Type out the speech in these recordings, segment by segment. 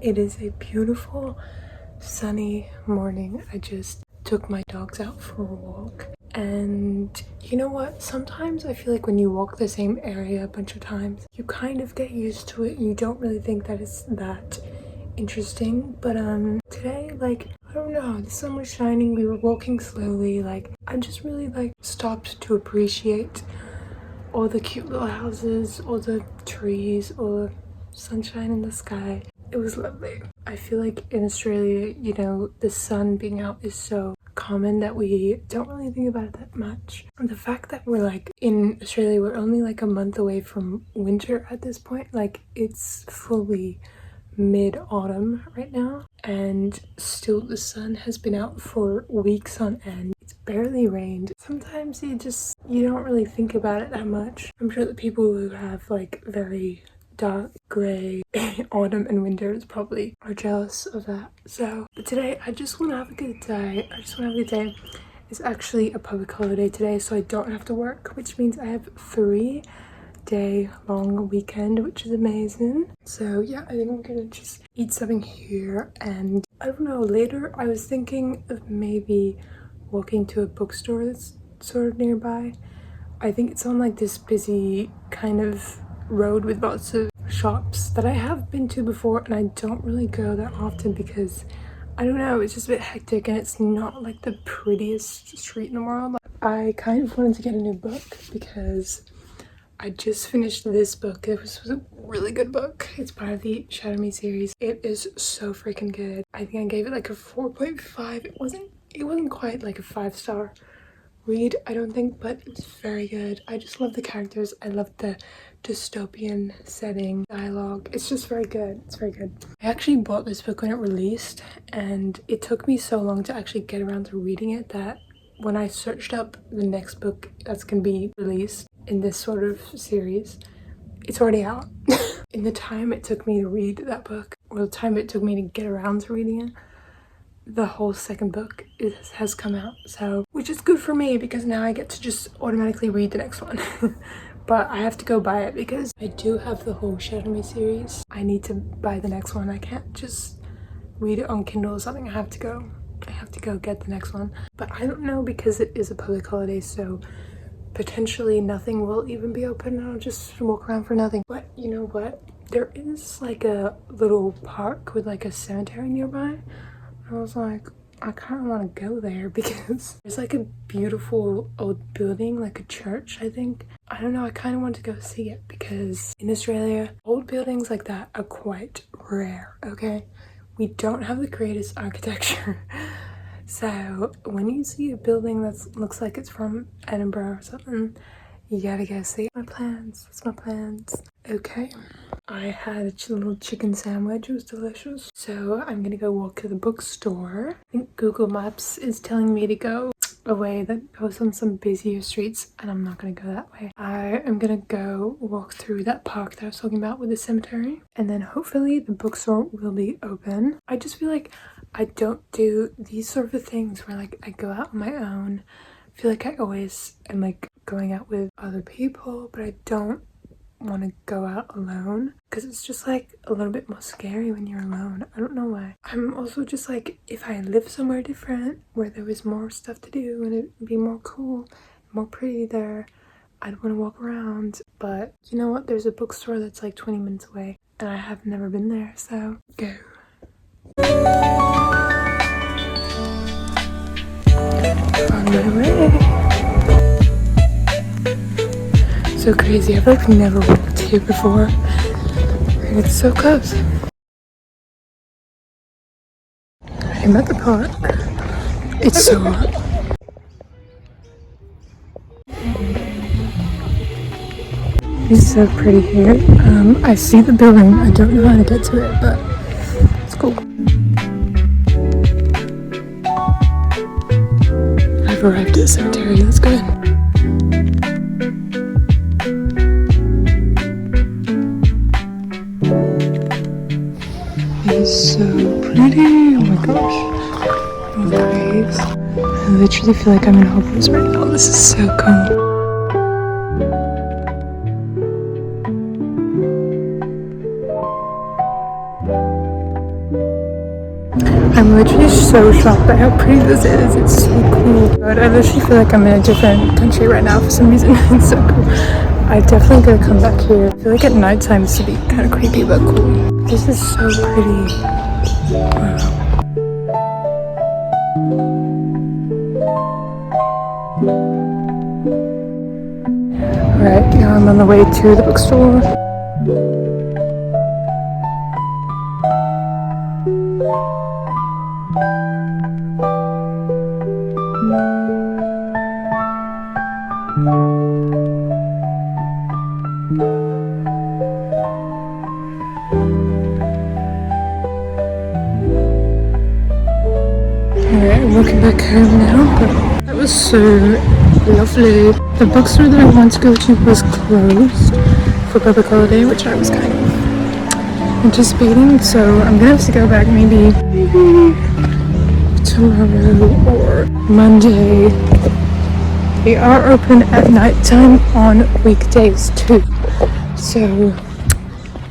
It is a beautiful sunny morning. I just took my dogs out for a walk, and you know what, sometimes I feel like when you walk the same area a bunch of times, you kind of get used to it and you don't really think that it's that interesting. But today, like, I don't know, the sun was shining, we were walking slowly, like I just really like stopped to appreciate all the cute little houses, all the trees, all the sunshine in the sky. It was lovely. I feel like in Australia, you know, the sun being out is so common that we don't really think about it that much. And the fact that we're like in Australia, we're only like a month away from winter at this point. Like, it's fully mid-autumn right now, and still the sun has been out for weeks on end. It's barely rained. Sometimes you don't really think about it that much. I'm sure the people who have like very dark gray autumn and winters probably are jealous of that. So, but today I just want to have a good day. It's actually a public holiday today, so I don't have to work, which means I have 3-day long weekend, which is amazing. So yeah, I think I'm gonna just eat something here, and I don't know, later I was thinking of maybe walking to a bookstore that's sort of nearby. I think it's on like this busy kind of road with lots of shops that I have been to before, and I don't really go that often because I don't know, it's just a bit hectic and it's not like the prettiest street in the world. I kind of wanted to get a new book because I just finished this book. It was a really good book. It's part of the Shadow Me series. It is so freaking good. I think I gave it like a 4.5. It wasn't quite like a 5-star read, I don't think, but it's very good. I just love the characters. I love the dystopian setting, dialogue. It's just very good. It's very good. I actually bought this book when it released, and it took me so long to actually get around to reading it that when I searched up the next book that's gonna be released in this sort of series, it's already out. In the time it took me to read that book, or the time it took me to get around to reading it, the whole second book has come out, so, which is good for me because now I get to just automatically read the next one. But I have to go buy it because I do have the whole Shadow Me series. I need to buy the next one. I can't just read it on Kindle or something. I have to go get the next one. But I don't know, because it is a public holiday, so potentially nothing will even be open and I'll just walk around for nothing. But you know what? There is like a little park with like a cemetery nearby. I was like, I kind of want to go there because there's like a beautiful old building, like a church, I think. I don't know, I kind of want to go see it because in Australia, old buildings like that are quite rare, okay? We don't have the greatest architecture. So when you see a building that looks like it's from Edinburgh or something, you gotta go see it. What's my plans? Okay, I had a little chicken sandwich. It was delicious. So I'm gonna go walk to the bookstore. I think Google Maps is telling me to go a way that goes on some busier streets, and I'm not gonna go that way. I am gonna go walk through that park that I was talking about with the cemetery, and then hopefully the bookstore will be open. I just feel like I don't do these sort of things where like I go out on my own. I feel like I always am like going out with other people, but I don't want to go out alone because it's just like a little bit more scary when you're alone. I don't know why. I'm also just like, if I live somewhere different where there was more stuff to do and it'd be more cool, more pretty there, I'd want to walk around. But you know what, there's a bookstore that's like 20 minutes away and I have never been there, so go. On my way. So crazy, I've like never walked here before and it's so close. I'm at the park. It's so hot. It's so pretty here. I see the building. I don't know how to get to it, but it's cool. I've arrived at the cemetery. Let's go in. It's so pretty. Oh my gosh. All the graves. I literally feel like I'm in Hogwarts right now. This is so cool. I'm literally so shocked by how pretty this is. It's so cool. But I literally feel like I'm in a different country right now for some reason. It's so cool. I definitely gotta come back here. I feel like at nighttime this would be kind of creepy but cool. This is so pretty. Wow. Alright, now I'm on the way to the bookstore. Alright, I'm walking back home now, but that was so lovely. The bookstore that I wanted to go to was closed for public holiday, which I was kind of anticipating, so I'm gonna have to go back maybe tomorrow or Monday. They are open at nighttime on weekdays too, so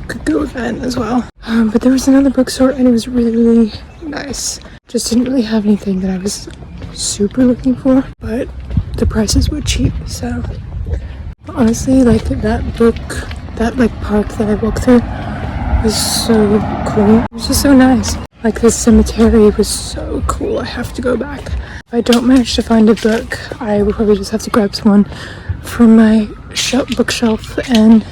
could go then as well. But there was another bookstore and it was really nice. Just didn't really have anything that I was super looking for, but the prices were cheap, so honestly, like that like park that I walked through was so cool. It was just so nice. Like this cemetery was so cool. I have to go back. If I don't manage to find a book, I will probably just have to grab someone from my bookshelf, and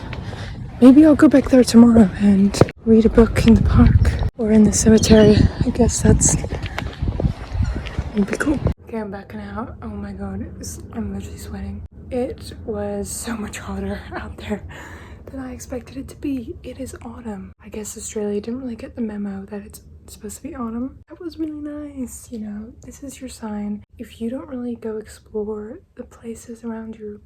maybe I'll go back there tomorrow and read a book in the park or in the cemetery. I guess that's would be cool. Okay, I'm back now. Oh my god, I'm literally sweating. It was so much hotter out there than I expected it to be. It is autumn. I guess Australia didn't really get the memo that it's supposed to be autumn. That was really nice. You know, this is your sign. If you don't really go explore the places around your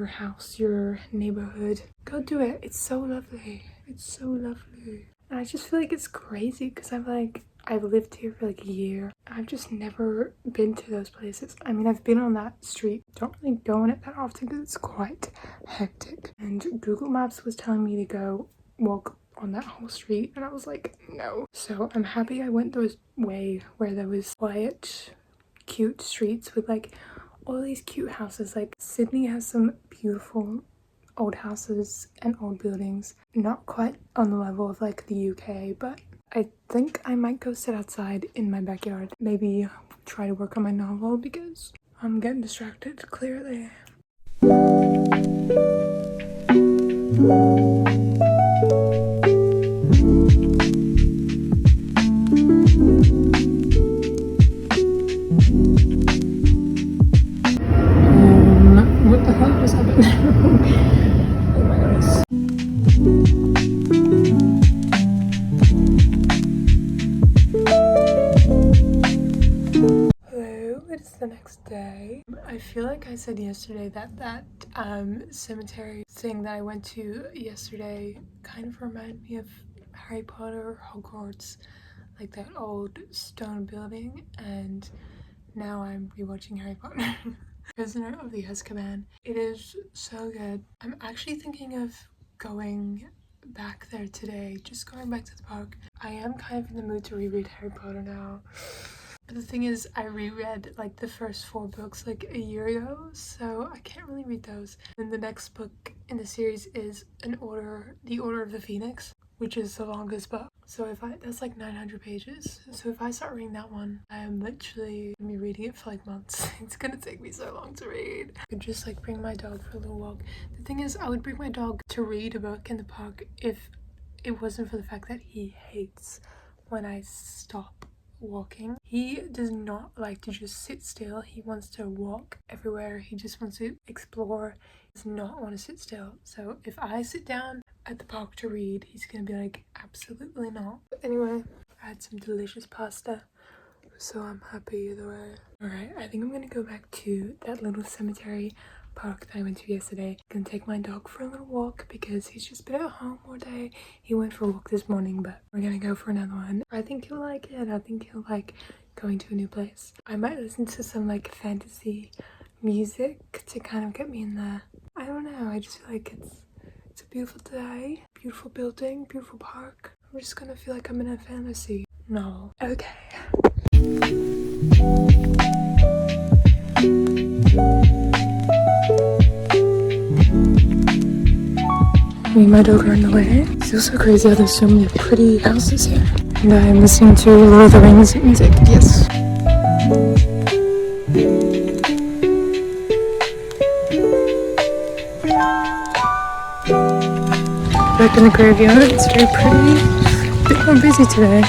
house, your neighborhood, go do it. It's so lovely. It's so lovely. And I just feel like it's crazy because I've lived here for like a year. I've just never been to those places. I mean, I've been on that street. Don't really go on it that often because it's quite hectic. And Google Maps was telling me to go walk on that whole street, and I was like, no. So I'm happy I went those way where there was quiet, cute streets with like all these cute houses. Like Sydney has some beautiful old houses and old buildings. Not quite on the level of like the UK, but I think I might go sit outside in my backyard. Maybe try to work on my novel because I'm getting distracted, clearly. What the hell just happened? Oh my goodness. It's the next day. I feel like I said yesterday that cemetery thing that I went to yesterday kind of reminded me of Harry Potter Hogwarts, like that old stone building, and now I'm rewatching Harry Potter. Prisoner of the Azkaban. It is so good. I'm actually thinking of going back there today, just going back to the park. I am kind of in the mood to reread Harry Potter now. But the thing is, I reread like the first 4 books like a year ago, so I can't really read those. And the next book in the series is The Order of the Phoenix, which is the longest book. So that's like 900 pages. So if I start reading that one, I am literally gonna be reading it for like months. It's gonna take me so long to read. I could just like bring my dog for a little walk. The thing is, I would bring my dog to read a book in the park if it wasn't for the fact that he hates when I stop walking. He does not like to just sit still. He wants to walk everywhere. He just wants to explore. He does not want to sit still. So if I sit down at the park to read, he's gonna be like, absolutely not. But anyway, I had some delicious pasta, so I'm happy either way. Alright, I think I'm gonna go back to that little cemetery park that I went to yesterday. I'm gonna take my dog for a little walk because he's just been at home all day. He went for a walk this morning, but we're gonna go for another one. I think he'll like it. I think he'll like going to a new place. I might listen to some like fantasy music to kind of get me in there. I don't know, I just feel like it's a beautiful day, beautiful building, beautiful park. I'm just gonna feel like I'm in a fantasy. novel. Okay. Me and my dog are on the way. It's also crazy how there's so many pretty houses here. And I'm listening to Lord of the Rings music. Yes. Back in the graveyard. It's very pretty. A bit more busy today.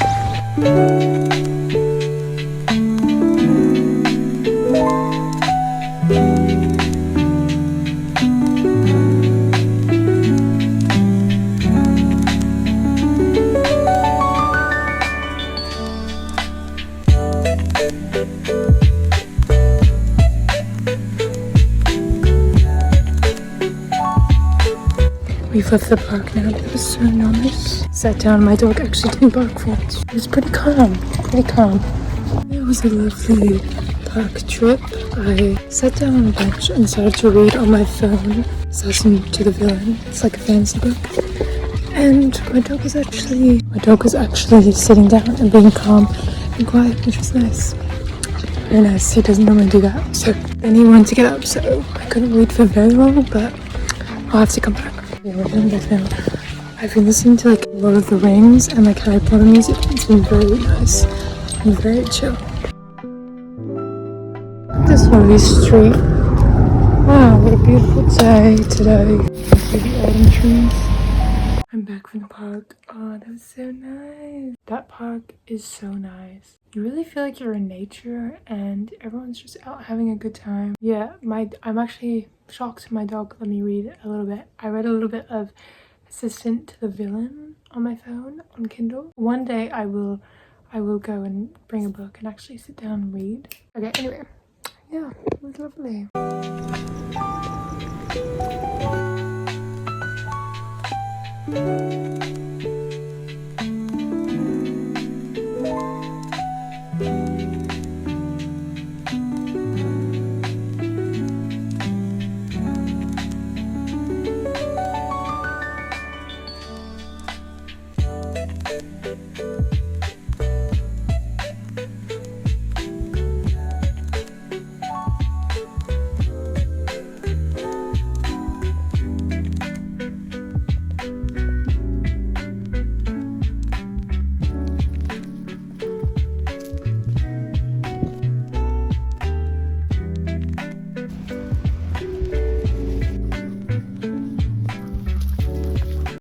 We've left the park now. It was so nice. Sat down, my dog actually didn't bark for it. It was pretty calm, pretty calm. It was a lovely park trip. I sat down on a bench and started to read on my phone Assassin to the Villain. It's like a fantasy book. And my dog was actually sitting down and being calm and quiet, which was nice. Very nice. He doesn't normally do that. So then he wanted to get up, so I couldn't read for very long, but I'll have to come back. Yeah, we're going back now. I've been listening to like Lord of the Rings and like Harry Potter music. It's been very nice and very chill. This lovely street. Wow, what a beautiful day today. See the autumn trees. I'm back from the park. Oh, that was so nice. That park is so nice. You really feel like you're in nature and everyone's just out having a good time. Yeah, I'm actually shocked my dog let me read a little bit. I read a little bit of Assistant to the Villain on my phone on Kindle. One day I will go and bring a book and actually sit down and read. Okay, anyway. Yeah, it was lovely.